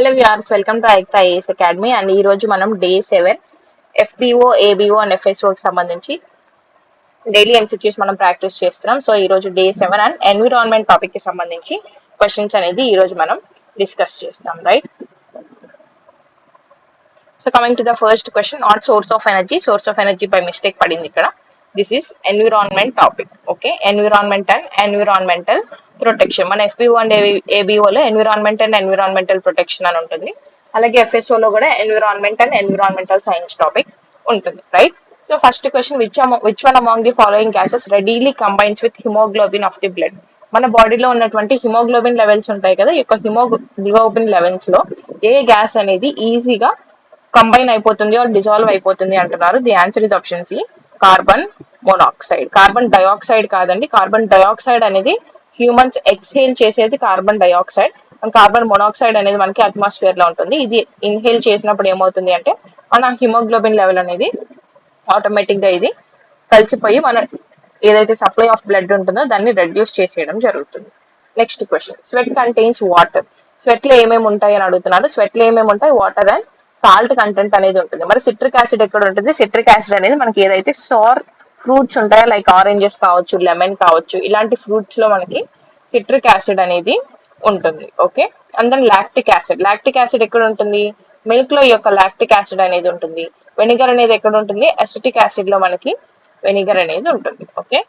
Hello viewers, welcome to Aikta IAS academy. And ఈ రోజు మనం డే 7 ఎఫ్బిఓ, ఏబిఓ అండ్ ఎఫ్ఎస్ఓకి సంబంధించి డైలీ ఎంసీక్యూస్ మనం ప్రాక్టీస్ చేస్తున్నాం. సో ఈ రోజు డే 7 అండ్ ఎన్విరాన్మెంట్ టాపిక్ కి సంబంధించి క్వశ్చన్స్ అనేది ఈ రోజు మనం డిస్కస్ చేస్తాం, right? So coming to the first question, not source of energy by mistake పడింది ఇక్కడ. This is environment topic. Okay, environment and environmental protection. మన ఎఫ్బిఓ అండ్ ఏబిఓలో ఎన్విరాన్మెంట్ అండ్ ఎన్విరాన్మెంటల్ ప్రొటెక్షన్ అని ఉంటుంది. అలాగే ఎఫ్ఎస్ఓలో కూడా environment and environmental science topic ఉంటుంది, right? So first question, which one among the following gases readily combines with haemoglobin of the blood? మన బాడీలో ఉన్నటువంటి హిమోగ్లోబిన్ లెవెల్స్ ఉంటాయి కదా, ఈ యొక్క హిమోగ్లోబిన్ లెవెల్స్ లో ఏ గ్యాస్ అనేది ఈజీగా కంబైన్ అయిపోతుంది ఆర్ డిజాల్వ్ అయిపోతుంది అంటున్నారు. The answer is option C, carbon monoxide. Carbon dioxide కాదండి, కార్బన్ డైఆక్సైడ్ అనేది హ్యూమన్స్ ఎక్స్హేల్ చేసేది carbon dioxide. And carbon monoxide అనేది మనకి అట్మాస్ఫియర్ లో ఉంటుంది. ఇది ఇన్హేల్ చేసినప్పుడు ఏమవుతుంది అంటే మన హిమోగ్లోబిన్ లెవెల్ అనేది ఆటోమేటిక్ గా ఇది కలిసిపోయి మన ఏదైతే సప్లై ఆఫ్ బ్లడ్ ఉంటుందో దాన్ని రెడ్యూస్ చేసేయడం జరుగుతుంది. Next question, sweat contains water. Sweat లో ఏమేమి ఉంటాయి అని అడుగుతున్నారు. స్వెట్ లో ఏమేమి ఉంటాయి? వాటర్ అండ్ సాల్ట్ కంటెంట్ అనేది ఉంటుంది. మరి సిట్రిక్ యాసిడ్ ఎక్కడ ఉంటుంది? సిట్రిక్ యాసిడ్ అనేది మనకి ఏదైతే సోర్ ఫ్రూట్స్ ఉంటాయో, లైక్ ఆరెంజెస్ కావచ్చు, లెమన్ కావచ్చు, ఇలాంటి ఫ్రూట్స్ లో మనకి సిట్రిక్ యాసిడ్ అనేది ఉంటుంది. Okay, and then lactic acid. Lactic acid ఎక్కడ ఉంటుంది? మిల్క్ లో ఈ యొక్క లాక్టిక్ యాసిడ్ అనేది ఉంటుంది. వెనిగర్ అనేది ఎక్కడ ఉంటుంది? అసిటిక్ యాసిడ్ లో మనకి వెనిగర్ అనేది ఉంటుంది. Okay,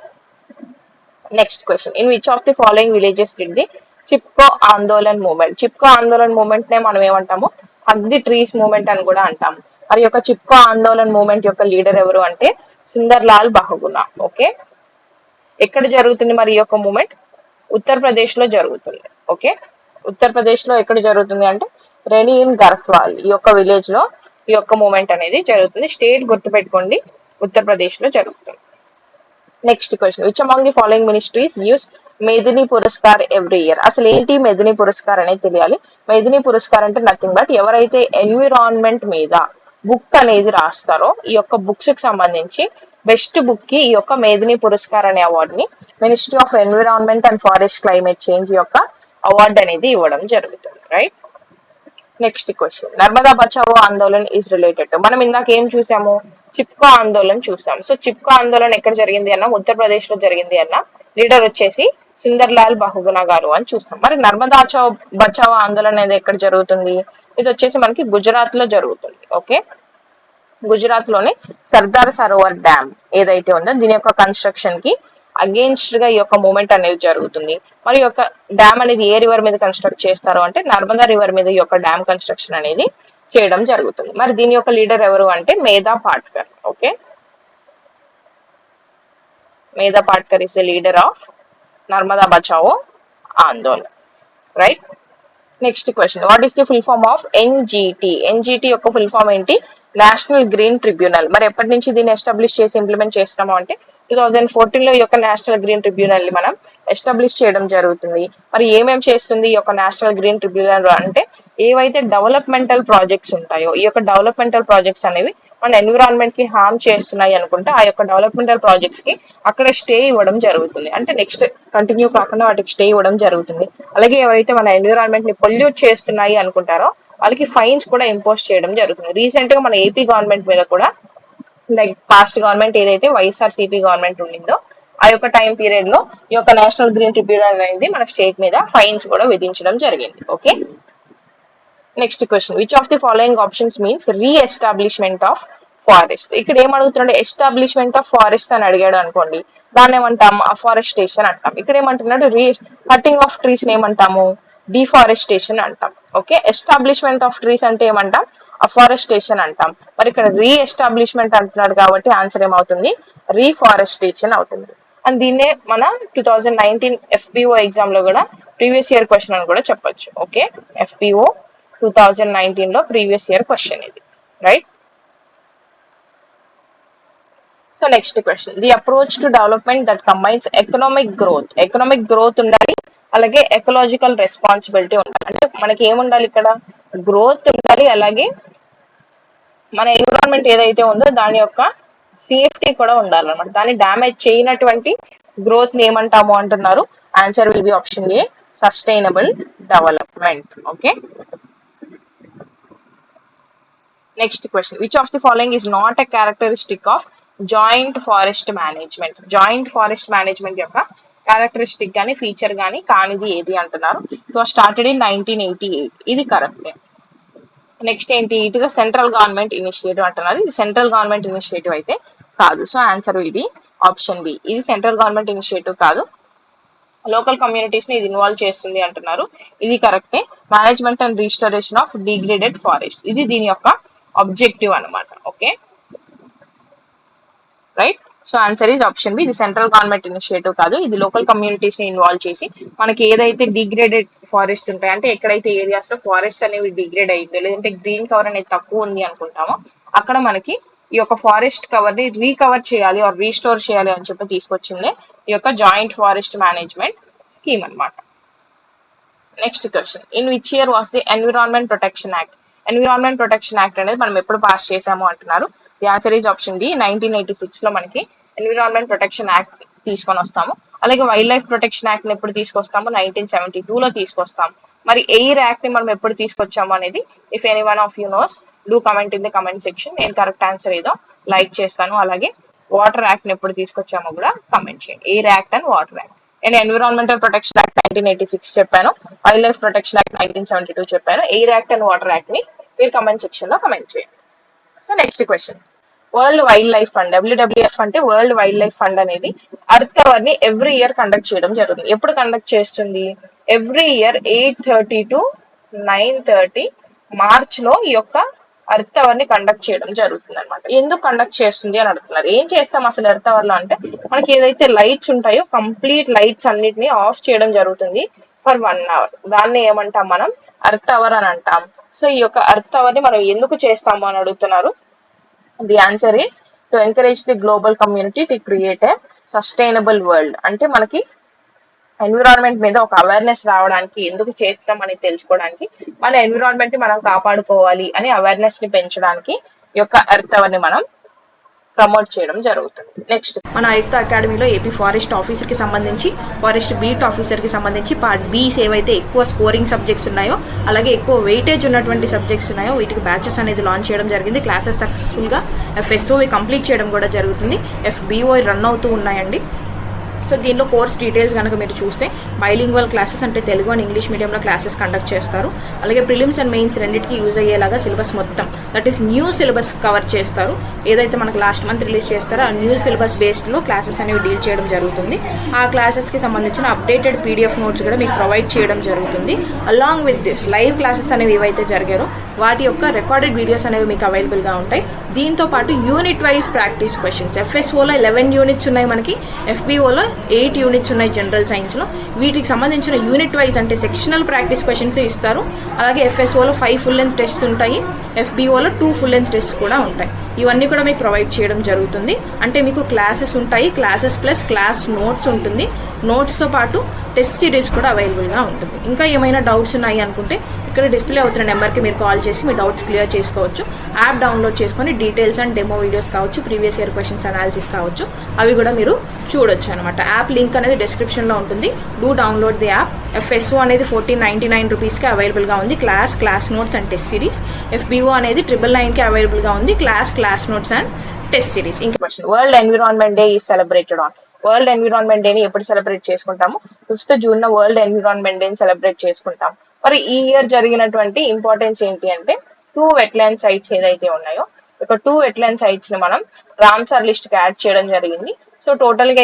next question, in which of the following villages did the Chipko Andolan movement? Chipko Andolan movement నే మనం ఏమంటాము? హగ్ ది ట్రీస్ మూవ్మెంట్ అని కూడా అంటాము. మరి యొక్క చిప్కో ఆందోళన్ మూవ్మెంట్ యొక్క లీడర్ ఎవరు అంటే సుందర్ లాల్ బహుగుణా. ఓకే, ఎక్కడ జరుగుతుంది మరి ఈ యొక్క మూవ్మెంట్? ఉత్తరప్రదేశ్ లో జరుగుతుంది. ఓకే, ఉత్తరప్రదేశ్ లో ఎక్కడ జరుగుతుంది అంటే రెనీ ఇన్ గర్హ్వాల్, ఈ యొక్క విలేజ్ లో ఈ యొక్క మూవ్మెంట్ అనేది జరుగుతుంది. స్టేట్ గుర్తుపెట్టుకోండి, ఉత్తరప్రదేశ్ లో జరుగుతుంది. Next question, which among the following ministries use Medini Puraskar every year? అసలు ఏంటి మేదిని పురస్కార్ అనేది తెలియాలి. మేదిని పురస్కార్ అంటే నథింగ్ బట్ ఎవరైతే ఎన్విరాన్మెంట్ మీద బుక్ అనేది రాస్తారో ఈ యొక్క బుక్స్ కి సంబంధించి బెస్ట్ బుక్ కి ఈ యొక్క మేదిని పురస్కార్ అనే అవార్డు ని ministry of environment and forest climate change యొక్క అవార్డు అనేది ఇవ్వడం జరుగుతుంది, right? Next question, Narmada Bachao Andolan is related to. మనం ఇందాక ఏం చూసాము? చిప్కో ఆందోళన్ చూసాం. సో చిప్కో ఆందోళన్ ఎక్కడ జరిగింది అన్న? ఉత్తరప్రదేశ్ లో జరిగింది అన్న. లీడర్ వచ్చేసి సుందర్ లాల్ బహుగుణా గారు అని చూస్తాం. మరి నర్మదా బచావో ఆందోళన అనేది ఎక్కడ జరుగుతుంది? ఇది వచ్చేసి మనకి గుజరాత్ లో జరుగుతుంది. ఓకే, గుజరాత్ లోని సర్దార్ సరోవర్ డ్యామ్ ఏదైతే ఉందో దీని యొక్క కన్స్ట్రక్షన్ కి అగేన్స్ట్ గా ఈ యొక్క మూమెంట్ అనేది జరుగుతుంది. మరి ఈ యొక్క డ్యామ్ అనేది ఏ రివర్ మీద కన్స్ట్రక్ట్ చేస్తారు అంటే నర్మదా రివర్ మీద ఈ యొక్క డ్యామ్ కన్స్ట్రక్షన్ అనేది చేయడం జరుగుతుంది. మరి దీని యొక్క లీడర్ ఎవరు అంటే మేధా Patkar. Okay, Medha Patkar is the leader of Narmada Bachao Andolan, right? Next question, what is the full form of NGT? NGT యొక్క ఫుల్ ఫామ్ ఏంటి? National green tribunal. మరి ఎప్పటి నుంచి దీన్ని ఎస్టాబ్లిష్ చేసి ఇంప్లిమెంట్ చేస్తున్నాము అంటే 2014 లో ఈ యొక్క నేషనల్ గ్రీన్ ట్రిబ్యునల్ ని మనం ఎస్టాబ్లిష్ చేయడం జరుగుతుంది. మరి ఏమేమి చేస్తుంది ఈ యొక్క నేషనల్ గ్రీన్ ట్రిబ్యునల్ అంటే ఏవైతే డెవలప్మెంటల్ ప్రాజెక్ట్స్ ఉంటాయో ఈ యొక్క డెవలప్మెంటల్ ప్రాజెక్ట్స్ అనేవి మన ఎన్విరాన్మెంట్ కి హార్మ్ చేస్తున్నాయి అనుకుంటే ఆ యొక్క డెవలప్మెంటల్ ప్రాజెక్ట్స్ కి అక్కడే స్టే ఇవ్వడం జరుగుతుంది. అంటే నెక్స్ట్ కంటిన్యూ కాకుండా వాటికి స్టే ఇవ్వడం జరుగుతుంది. అలాగే ఎవరైతే మన ఎన్విరాన్మెంట్ ని పొల్యూట్ చేస్తున్నాయి అనుకుంటారో వాళ్ళకి ఫైన్స్ కూడా ఇంపోజ్ చేయడం జరుగుతుంది. రీసెంట్ గా మన ఏపీ గవర్నమెంట్ మీద కూడా, లైక్ పాస్ట్ గవర్నమెంట్ ఏదైతే వైఎస్ఆర్సీపీ గవర్నమెంట్ ఉండిందో ఆ యొక్క టైం పీరియడ్ లో ఈ యొక్క నేషనల్ గ్రీన్ ట్రిబ్యునల్ అనేది మన స్టేట్ మీద ఫైన్స్ కూడా విధించడం జరిగింది. Okay, next question, which of the following options means reestablishment of forest? ఇక్కడ ఏం అడుగుతున్నాడు? ఎస్టాబ్లిష్మెంట్ ఆఫ్ ఫారెస్ట్ అని అడిగాడు అనుకోండి, దాన్ని ఏమంటాం? అఫారెస్టేషన్ అంటాం. ఇక్కడ ఏమంటున్నాడు? కటింగ్ ఆఫ్ ట్రీస్ ఏమంటాము? డిఫారెస్టేషన్ అంటాం. ఓకే, ఎస్టాబ్లిష్మెంట్ ఆఫ్ ట్రీస్ అంటే ఏమంటాం? అఫారెస్టేషన్ అంటాం. మరి ఇక్కడ రీఎస్టాబ్లిష్మెంట్ అంటున్నాడు కాబట్టి ఆన్సర్ ఏమవుతుంది? రీఫారెస్టేషన్ అవుతుంది. అండ్ దీన్నే మన 2019 ఎఫ్పిఓ ఎగ్జామ్ లో కూడా ప్రీవియస్ ఇయర్ క్వశ్చన్ అని కూడా చెప్పొచ్చు. ఓకే, ఎఫ్పిఓ 2019 లో ప్రీవియస్ ఇయర్ క్వశ్చన్ ఇది, right? So next question, the approach to development that combines economic growth. Economic growth ఉండాలి, అలాగే ఎకలాజికల్ రెస్పాన్సిబిలిటీ ఉండాలి. అంటే మనకి ఏముండాలి ఇక్కడ? గ్రోత్ ఉండాలి, అలాగే మన ఎన్విరాన్మెంట్ ఏదైతే ఉందో దాని యొక్క సేఫ్టీ కూడా ఉండాలన్నమాట. దాన్ని డ్యామేజ్ చేయనటువంటి గ్రోత్ ని ఏమంటాము అంటున్నారు? Answer will B option A, sustainable development. Okay, next question, which of the following is not a characteristic of joint forest management? Joint forest management యొక్క క్యారెక్టరిస్టిక్ గానీ ఫీచర్ గానీ కానిది ఏది అంటున్నారు. It was started in 1988. ఇది కరెక్టే. Next ఏంటి, it is a central government initiative అంటున్నారు. ఇది సెంట్రల్ గవర్నమెంట్ ఇనిషియేటివ్ అయితే కాదు. సో ఆన్సర్ ఇది ఆప్షన్ బి. ఇది సెంట్రల్ గవర్నమెంట్ ఇనిషియేటివ్ కాదు, లోకల్ కమ్యూనిటీస్ ని ఇది ఇన్వాల్వ్ చేస్తుంది అంటున్నారు. ఇది కరెక్టే. Management and restoration of degraded forest, ఇది దీని యొక్క ఆబ్జెక్టివ్ అన్నమాట. Okay, right. So answer is option B. ఇది సెంట్రల్ గవర్నమెంట్ ఇనిషియేటివ్ కాదు, ఇది లోకల్ కమ్యూనిటీస్ ని ఇన్వాల్వ్ చేసి మనకి ఏదైతే డిగ్రేడెడ్ ఫారెస్ట్ ఉంటాయి, అంటే ఎక్కడైతే ఏరియాస్ లో ఫారెస్ట్ అనేవి డిగ్రేడ్ అయిందో, లేదంటే గ్రీన్ కవర్ అనేది తక్కువ ఉంది అనుకుంటామో అక్కడ మనకి ఈ యొక్క ఫారెస్ట్ కవర్ ని రీకవర్ చేయాలి ఆర్ రీస్టోర్ చేయాలి అని చెప్పి తీసుకొచ్చింది ఈ యొక్క జాయింట్ ఫారెస్ట్ మేనేజ్మెంట్ స్కీమ్ అన్నమాట. Next question, in which year was the environment protection act? Environment protection act అనేది మనం ఎప్పుడు పాస్ చేసాము అంటున్నారు. The answer is option D. 1986 లో మనకి ఎన్విరాన్మెంట్ ప్రొటెక్షన్ యాక్ట్ తీసుకొని వస్తాము. అలాగే వైల్డ్ లైఫ్ ప్రొటెక్షన్ యాక్ట్ ని ఎప్పుడు తీసుకొస్తాము? 1972 లో తీసుకొస్తాం. మరి ఎయిర్ యాక్ట్ ని మనం ఎప్పుడు తీసుకొచ్చాము అనేది if any one of you knows do comment in the comment section. నేను కరెక్ట్ ఆన్సర్ ఏదో లైక్ చేస్తాను. అలాగే వాటర్ యాక్ట్ ని ఎప్పుడు తీసుకొచ్చామో కూడా కమెంట్ చేయండి. Air act and water act. నేను ఎన్విరాన్మెంటల్ ప్రొటెక్షన్ యాక్ట్ 1986 చెప్పాను, వైల్డ్ లైఫ్ ప్రొటెక్షన్ యాక్ట్ 1972 చెప్పాను. Air act and water act ని మీరు కమెంట్ సెక్షన్ లో కమెంట్ చేయండి. So next question, world wild life fund, WWF అంటే వరల్డ్ వైల్డ్ లైఫ్ ఫండ్ అనేది earth hour ని ఎవ్రీ ఇయర్ కండక్ట్ చేయడం జరుగుతుంది. ఎప్పుడు కండక్ట్ చేస్తుంది? ఎవ్రీ ఇయర్ 8:30 to 9:30 మార్చ్ లో ఈ యొక్క అర్త్ అవర్ ని కండక్ట్ చేయడం జరుగుతుంది అనమాట. ఎందుకు కండక్ట్ చేస్తుంది అని అడుగుతున్నారు. ఏం చేస్తాం అసలు ఎర్త్ అవర్ లో అంటే, మనకి ఏదైతే లైట్స్ ఉంటాయో కంప్లీట్ లైట్స్ అన్నిటిని ఆఫ్ చేయడం జరుగుతుంది ఫర్ 1 hour. దాన్ని ఏమంటాం మనం? అర్త్ అవర్ అని అంటాం. సో ఈ యొక్క అర్త్ అవర్ ని మనం ఎందుకు చేస్తాము అని అడుగుతున్నారు. The answer is to encourage the global community to create a sustainable world. అంటే మనకి ఎన్విరాన్మెంట్ మీద ఒక అవేర్నెస్ రావడానికి, ఎందుకు చేస్తాం అని తెలుసుకోవడానికి, మన ఎన్విరాన్మెంట్ ని మనం కాపాడుకోవాలి అని అవేర్నెస్ ని పెంచడానికి ఈ యొక్క ఎర్త్ అవర్ ని మనం ప్రమోట్ చేయడం జరుగుతుంది. నెక్స్ట్, మన ఆయుక్త అకాడమీలో ఏపీ ఫారెస్ట్ ఆఫీసర్ కి సంబంధించి, ఫారెస్ట్ బీట్ ఆఫీసర్ కి సంబంధించి పార్ట్ బీస్ ఏవైతే ఎక్కువ స్కోరింగ్ సబ్జెక్ట్స్ ఉన్నాయో, అలాగే ఎక్కువ వెయిటేజ్ ఉన్నటువంటి సబ్జెక్ట్స్ ఉన్నాయో వీటికి బ్యాచెస్ అనేది లాంచ్ చేయడం జరిగింది. క్లాసెస్ సక్సెస్ఫుల్ గా FSO కంప్లీట్ చేయడం కూడా జరుగుతుంది. FBO రన్ అవుతూ ఉన్నాయండి. సో దీనిలో కోర్స్ డీటెయిల్స్ కనుక మీరు చూస్తే బైలింగ్వల్ క్లాసెస్ అంటే తెలుగు అండ్ ఇంగ్లీష్ మీడియంలో క్లాసెస్ కండక్ట్ చేస్తారు. అలాగే ప్రిలిమ్స్ అండ్ మెయిన్స్ రెండింటికి యూజ్ అయ్యేలాగా సిలబస్ మొత్తం, that is new syllabus cover చేస్తారు. ఏదైతే మనకు లాస్ట్ మంత్ రిలీజ్ చేస్తారో ఆ న్యూ సిలబస్ బేస్డ్లో క్లాసెస్ అనేవి డీల్ చేయడం జరుగుతుంది. ఆ క్లాసెస్కి సంబంధించిన అప్డేటెడ్ PDF నోట్స్ కూడా మీకు ప్రొవైడ్ చేయడం జరుగుతుంది. Along with this live classes అనేవి ఏవైతే జరిగారో వాటి యొక్క రికార్డెడ్ వీడియోస్ అనేవి మీకు అవైలబుల్గా ఉంటాయి. దీంతో పాటు యూనిట్ వైజ్ ప్రాక్టీస్ క్వశ్చన్స్, FSOలో 11 యూనిట్స్ ఉన్నాయి మనకి, FBOలో 8 యూనిట్స్ ఉన్నాయి జనరల్ సైన్స్లో. వీటికి సంబంధించిన యూనిట్ వైజ్ అంటే సెక్షనల్ ప్రాక్టీస్ క్వశ్చన్స్ ఇస్తారు. అలాగే FSOలో 5 ఫుల్ లెంత్ టెస్ట్స్ ఉంటాయి, FBOలో 2 ఫుల్ లెంత్ టెస్ట్స్ కూడా ఉంటాయి. ఇవన్నీ కూడా మీకు ప్రొవైడ్ చేయడం జరుగుతుంది. అంటే మీకు క్లాసెస్ ఉంటాయి, క్లాసెస్ ప్లస్ క్లాస్ నోట్స్ ఉంటుంది. నోట్స్తో పాటు టెస్ట్ సిరీస్ కూడా అవైలబుల్గా ఉంటుంది. ఇంకా ఏమైనా డౌట్స్ ఉన్నాయి అనుకుంటే ఇక్కడ డిస్ప్లే అవుతున్న నెంబర్కి మీరు కాల్ చేసి మీ డౌట్స్ క్లియర్ చేసుకోవచ్చు. యాప్ డౌన్లోడ్ చేసుకొని డీటెయిల్స్ అండ్ డెమో వీడియోస్ కావచ్చు, ప్రీవియస్ ఇయర్ క్వశ్చన్స్ అనాలిసిస్ కావచ్చు, అవి కూడా మీరు చూడొచ్చు అనమాట. యాప్ లింక్ అనేది డిస్క్రిప్షన్లో ఉంటుంది. Do download the app. FSO అనేది 1499 రూపీస్కి అవైలబుల్గా ఉంది, class notes and test series. FBO అనేది 999కి అవైలబుల్గా ఉంది, class notes and test series. ఇంకా question, world environment day is celebrated on? World environment డేని ఎప్పుడు సెలబ్రేట్ చేసుకుంటాము? 5th జూన్ వరల్డ్ ఎన్విరాన్మెంట్ డేని సెలబ్రేట్ చేసుకుంటాం. మరి ఈ ఇయర్ జరిగినటువంటి ఇంపార్టెన్స్ ఏంటి అంటే, 2 వెట్లాండ్ సైట్స్ ఏదైతే ఉన్నాయో, ఒక 2 వెట్లాండ్ సైట్స్ ని మనం రామ్సార్ లిస్ట్ కి యాడ్ చేయడం జరిగింది. సో టోటల్ గా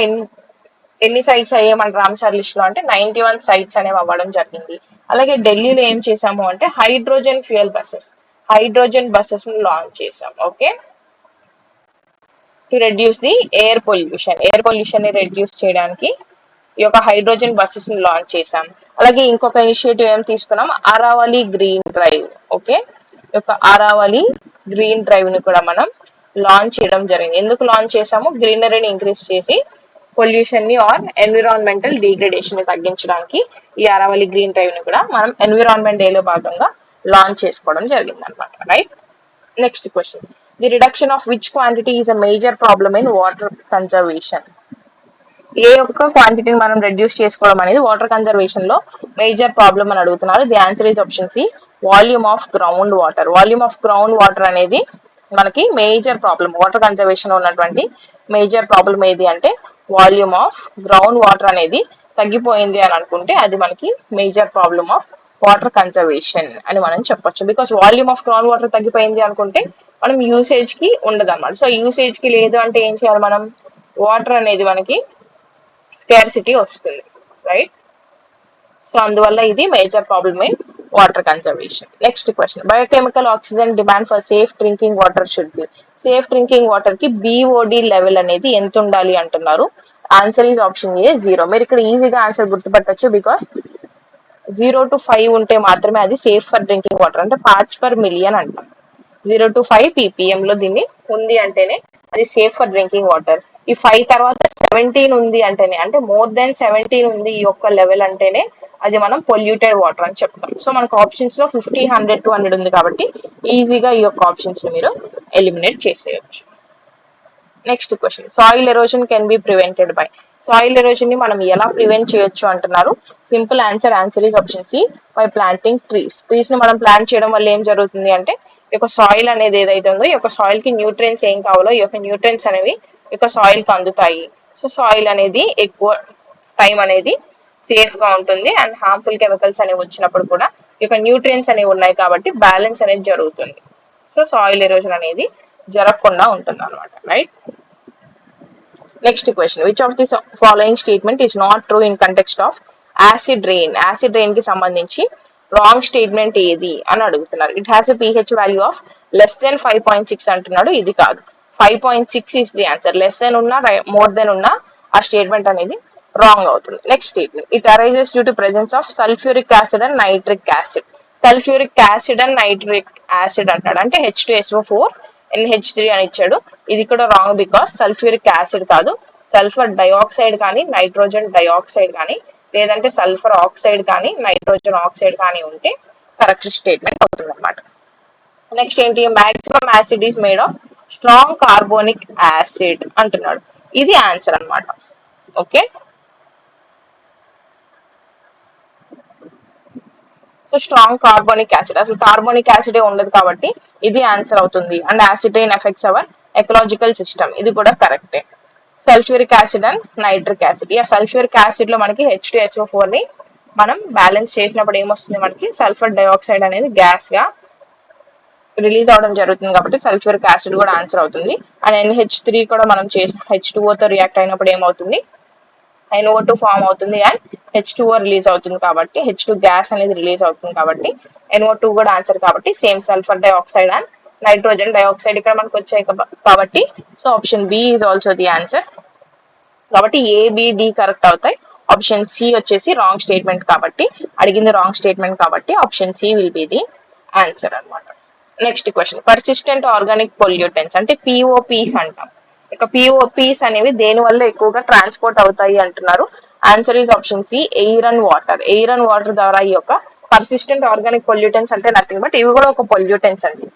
ఎన్ని సైట్స్ అయ్యాయి మన రామ్సార్ లిస్ట్ లో అంటే 91 సైట్స్ అనేవి అవ్వడం జరిగింది. అలాగే ఢిల్లీలో ఏం చేసాము అంటే హైడ్రోజన్ బస్సెస్ ని లాంచ్ చేసాం. Okay, to reduce the air pollution ని రెడ్యూస్ చేయడానికి ఈ యొక్క హైడ్రోజన్ బస్సెస్ ని లాంచ్ చేసాం. అలాగే ఇంకొక ఇనిషియేటివ్ ఏం తీసుకున్నాం, ఆరావళి గ్రీన్ డ్రైవ్. ఓకే, ఈ యొక్క ఆరావళి గ్రీన్ డ్రైవ్ ని కూడా మనం లాంచ్ చేయడం జరిగింది. ఎందుకు లాంచ్ చేసాము? గ్రీనరీని ఇంక్రీజ్ చేసి పొల్యూషన్ ని ఆర్ ఎన్విరాన్మెంటల్ డిగ్రేడేషన్ ని తగ్గించడానికి ఈ ఆరావళి గ్రీన్ డ్రైవ్ ని కూడా మనం ఎన్విరాన్మెంట్ డే లో భాగంగా లాంచ్ చేసుకోవడం జరిగింది అనమాట. Right. Next question, the reduction of which quantity is a major problem in water conservation? ఏ యొక్క క్వాంటిటీని మనం రెడ్యూస్ చేసుకోవడం అనేది వాటర్ కన్జర్వేషన్ లో మేజర్ ప్రాబ్లమ్ అని అడుగుతున్నారు. The answer is option C, volume of ground water. Volume of ground water అనేది మనకి మేజర్ ప్రాబ్లం. వాటర్ కన్జర్వేషన్ ఉన్నటువంటి మేజర్ ప్రాబ్లం ఏది అంటే వాల్యూమ్ ఆఫ్ గ్రౌండ్ వాటర్ అనేది తగ్గిపోయింది అని అనుకుంటే అది మనకి major problem of water conservation అని మనం చెప్పొచ్చు. Because volume of ground water తగ్గిపోయింది అనుకుంటే మనం యూసేజ్ కి ఉండదు అనమాట. సో యూసేజ్ కి లేదు అంటే ఏం చేయాలి మనం, వాటర్ అనేది మనకి స్కార్సిటీ వస్తుంది, రైట్. సో అందువల్ల ఇది major problem in water conservation. Next question, biochemical oxygen demand for safe drinking water should be. Safe drinking water కి బిఓడి లెవెల్ అనేది ఎంత ఉండాలి అంటున్నారు. Answer is option A 0. మీరు ఇక్కడ ఈజీగా ఆన్సర్ గుర్తుపెట్టచ్చు. బికాస్ 0 to 5 ఉంటే మాత్రమే అది సేఫ్ ఫర్ డ్రింకింగ్ వాటర్, అంటే పార్ట్స్ పర్ మిలియన్ అంటాం. 0 to 5 ppm లో దీన్ని ఉంది అంటేనే అది సేఫ్ ఫర్ డ్రింకింగ్ వాటర్. ఈ 5 తర్వాత 17 ఉంది అంటేనే, అంటే మోర్ దెన్ 17 ఉంది ఈ యొక్క లెవెల్ అంటేనే అది మనం పొల్యూటెడ్ వాటర్ అని చెప్తాం. సో మనకు ఆప్షన్స్ లో 50, 100, 200 ఉంది కాబట్టి ఈజీగా ఈ యొక్క ఆప్షన్స్ మీరు ఎలిమినేట్ చేసేయచ్చు. Next question, soil erosion can be prevented by. Soil erosion ని మనం ఎలా ప్రివెంట్ చేయొచ్చు అంటున్నారు. Simple answer is option C, by planting trees. Trees ని మనం ప్లాంట్ చేయడం వల్ల ఏం జరుగుతుంది అంటే ఈ యొక్క సాయిల్ అనేది ఏదైతే ఉందో ఈ యొక్క సాయిల్ కి న్యూట్రియన్స్ ఏం కావాలో ఈ యొక్క న్యూట్రియన్స్ అనేవి ఈ యొక్క సాయిల్ కి అందుతాయి. సో సాయిల్ అనేది ఎక్కువ టైం అనేది సేఫ్ గా ఉంటుంది అండ్ హార్మ్ఫుల్ కెమికల్స్ అనేవి వచ్చినప్పుడు కూడా ఈ యొక్క న్యూట్రియన్స్ అనేవి ఉన్నాయి కాబట్టి బ్యాలెన్స్ అనేది జరుగుతుంది. సో సాయిల్ ఎరోజన్ అనేది జరగకుండా ఉంటుంది అనమాట, right. Next question, which of the following statement is not true in context of acid rain. Acid rain కి సంబంధించి రాంగ్ స్టేట్మెంట్ ఏది అని అడుగుతున్నారు. It has a pH value of less than 5.6 అంటున్నాడు. ఇది కాదు, 5.6 is the answer. Less than ఉన్నా more than ఉన్నా ఆ స్టేట్మెంట్ అనేది రాంగ్ అవుతుంది. Next statement, it arises due to presence of sulphuric acid and nitric acid. Sulphuric acid and nitric acid అంటాడు, అంటే H2SO4 NH3 అని ఇచ్చాడు. ఇది కూడా రాంగ్, బికాస్ సల్ఫ్యూరిక్ యాసిడ్ కాదు, సల్ఫర్ డైఆక్సైడ్ కానీ నైట్రోజన్ డైఆక్సైడ్ కానీ లేదంటే సల్ఫర్ ఆక్సైడ్ కానీ నైట్రోజన్ ఆక్సైడ్ కానీ ఉంటే కరెక్ట్ స్టేట్మెంట్ అవుతుంది అనమాట. నెక్స్ట్ ఏంటి, maximum acid is made of strong carbonic acid అంటున్నాడు. ఇది ఆన్సర్ అనమాట. Okay, so strong carbonic acid, అసలు కార్బోనిక్ యాసిడే ఉండదు కాబట్టి ఇది ఆన్సర్ అవుతుంది. And acid effects our ecological system, ఇది కూడా కరెక్టే. Sulphuric acid and nitric acid, ఈ సల్ఫ్యూరిక్ యాసిడ్ లో మనకి H2SO4 ని మనం బ్యాలెన్స్ చేసినప్పుడు ఏమొస్తుంది, మనకి సల్ఫర్ డైఆక్సైడ్ అనేది గ్యాస్ గా రిలీజ్ అవడం జరుగుతుంది కాబట్టి సల్ఫ్యూరిక్ యాసిడ్ కూడా ఆన్సర్ అవుతుంది. అండ్ NH3 కూడా మనం చేసిన H2O తో రియాక్ట్ అయినప్పుడు ఏమవుతుంది, NO2 ఫామ్ అవుతుంది అండ్ H2O రిలీజ్ అవుతుంది కాబట్టి H2 గ్యాస్ అనేది రిలీజ్ అవుతుంది కాబట్టి NO2 కూడా ఆన్సర్ కాబట్టి same sulphur dioxide and nitrogen dioxide ఇక్కడ మనకు వచ్చాయి కాబట్టి so option B is also the answer. కాబట్టి ABD కరెక్ట్ అవుతాయి. ఆప్షన్ సి వచ్చేసి రాంగ్ స్టేట్మెంట్ కాబట్టి, అడిగింది రాంగ్ స్టేట్మెంట్ కాబట్టి option C will be the answer అనమాట. Next question, persistent organic pollutants అంటే POPs అంటాం. ఇక POPs అనేవి దేని వల్ల ఎక్కువగా ట్రాన్స్పోర్ట్ అవుతాయి అంటున్నారు. Answer is option C, air and water. Air and water ద్వారా ఈ యొక్క పర్సిస్టెంట్ ఆర్గానిక్ పొల్యూటెంట్స్ అంటే నథింగ్ బట్ ఇవి కూడా ఒక పొల్యూటెంట్స్ అండి.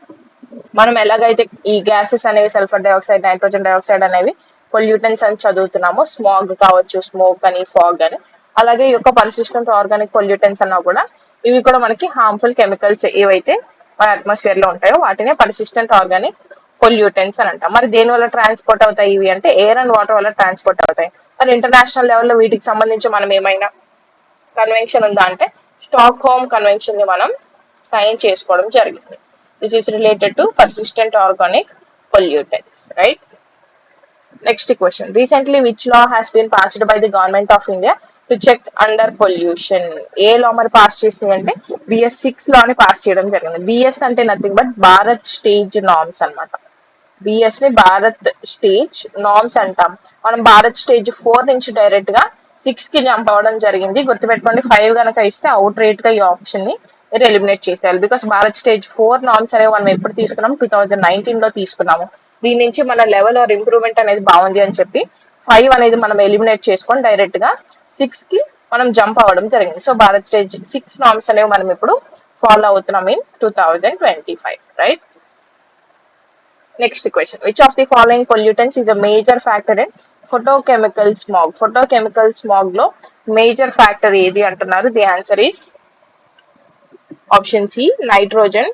మనం ఎలాగైతే ఈ గ్యాసెస్ అనేవి సల్ఫర్ డైఆక్సైడ్ నైట్రోజన్ డైఆక్సైడ్ అనేవి పొల్యూటెంట్స్ అని చదువుతున్నామో, స్మాగ్ కావచ్చు, స్మోక్ అని, ఫాగ్ అని, అలాగే ఈ యొక్క పర్సిస్టెంట్ ఆర్గానిక్ పొల్యూటెంట్స్ అన్నా కూడా ఇవి కూడా మనకి హార్మ్ఫుల్ కెమికల్స్ ఏవైతే మన అట్మాస్ఫియర్ లో ఉంటాయో వాటినే పర్సిస్టెంట్ ఆర్గానిక్ పొల్యూటెంట్స్ అని అంటాం. మరి దేని వల్ల ట్రాన్స్పోర్ట్ అవుతాయి ఇవి అంటే ఎయిర్ అండ్ వాటర్ వల్ల ట్రాన్స్పోర్ట్ అవుతాయి. మరి ఇంటర్నేషనల్ లెవెల్లో వీటికి సంబంధించి మనం ఏమైనా కన్వెన్షన్ ఉందా అంటే స్టాక్ హోమ్ కన్వెన్షన్ ని మనం సైన్ చేసుకోవడం జరిగింది. This is related to persistent organic pollutants, right. Next question, recently which law has been passed by the government of India to check under pollution. ఏ లా మరి pass చేసింది అంటే BS6 లాని pass చేయడం జరిగింది. BS అంటే nothing but Bharat stage norms అనమాట. BS ని Bharat stage norms అంటాం. మనం భారత్ స్టేజ్ 4 నుంచి డైరెక్ట్ గా 6 కి జంప్ అవ్వడం జరిగింది. గుర్తుపెట్టుకోండి, 5 కనుక ఇస్తే అవుట్ రేట్ గా ఈ ఆప్షన్ ని మీరు ఎలిమినేట్ చేసేయాలి. బికాస్ భారత్ స్టేజ్ 4 నార్మ్స్ అనేవి మనం ఎప్పుడు తీసుకున్నాం, 2019 లో తీసుకున్నాము. దీని నుంచి మన లెవెల్ ఆర్ ఇంప్రూవ్మెంట్ అనేది బాగుంది అని చెప్పి 5 అనేది మనం ఎలిమినేట్ చేసుకొని డైరెక్ట్ గా 6 కి మనం జంప్ అవ్వడం జరిగింది. సో భారత్ స్టేజ్ 6 నార్మ్స్ అనేవి మనం ఇప్పుడు ఫాలో అవుతున్నాం in 2025, right. Next question, which of the following pollutants is a major factor in photochemical smog. Photochemical smog లో మేజర్ ఫ్యాక్టర్ ఏది అంటున్నారు. The answer is option C nitrogen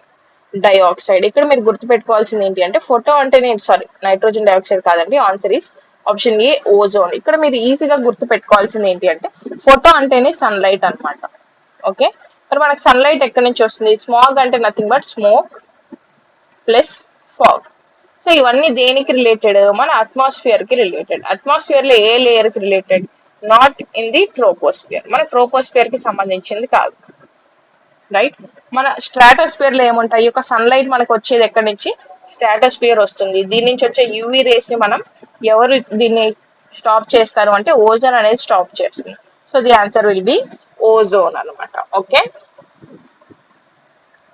dioxide. ఇక్కడ మీరు గుర్తుపెట్టుకోవాల్సింది ఏంటి అంటే ఫోటో అంటేనే నైట్రోజన్ డైఆక్సైడ్ కాదండి, answer is option A ozone. ఇక్కడ మీరు ఈజీగా గుర్తు పెట్టుకోవాల్సింది ఏంటి అంటే ఫోటో అంటేనే సన్లైట్ అన్నమాట. ఓకే, మరి మనకు సన్లైట్ ఎక్కడి నుంచి వస్తుంది? స్మాగ్ అంటే nothing but smoke plus fog. So ఇవన్నీ దేనికి రిలేటెడ్? మన అట్మాస్ఫియర్ కి రిలేటెడ్. అట్మాస్ఫియర్ లో ఏ లేయర్ కి related? Not in the troposphere, మన ట్రోపోస్ఫియర్ కి సంబంధించింది కాదు, రైట్. మన స్ట్రాటోస్ఫియర్ లో ఏముంటాయి? ఒక సన్లైట్ మనకు వచ్చేది ఎక్కడి నుంచి? స్ట్రాటోస్ఫియర్ వస్తుంది. దీని నుంచి వచ్చే యూవీ రేస్ ని మనం ఎవరు దీన్ని స్టాప్ చేస్తారు అంటే ఓజోన్ అనేది స్టాప్ చేస్తుంది. So the answer will be ozone అనమాట. Okay,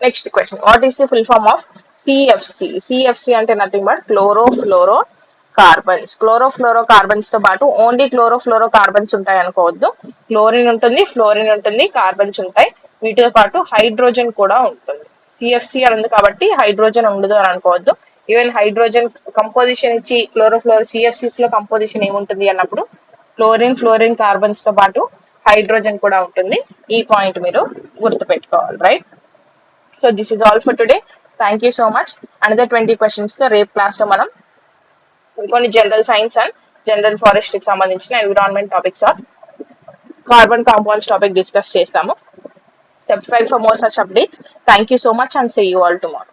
next question, what is the full form of CFC? CFC అంటే nothing but chlorofluorocarbons. Chlorofluorocarbons తో పాటు ఓన్లీ క్లోరోఫ్లోరో కార్బన్స్ ఉంటాయి అనుకోవద్దు. క్లోరిన్ ఉంటుంది, ఫ్లోరిన్ ఉంటుంది, కార్బన్స్ ఉంటాయి, వీటితో పాటు హైడ్రోజన్ కూడా ఉంటుంది. సిఎఫ్సి అని ఉంది కాబట్టి హైడ్రోజన్ ఉండదు అని అనుకోవద్దు. ఈవెన్ హైడ్రోజన్ కంపోజిషన్ ఇచ్చి క్లోరోఫ్లోరో సిఎఫ్సిస్ లో కంపోజిషన్ ఏముంటుంది అన్నప్పుడు క్లోరిన్, ఫ్లోరిన్, కార్బన్స్ తో పాటు హైడ్రోజన్ కూడా ఉంటుంది. ఈ పాయింట్ మీరు గుర్తుపెట్టుకోవాలి, right. So this is all for today. Thank you so much. Another 20 questions తో రేపు క్లాస్ లో మనం కొన్ని general science and general forest కి సంబంధించిన environment topics or carbon compounds topic discuss చేస్తాము. Subscribe for more such updates. Thank you so much and see you all tomorrow.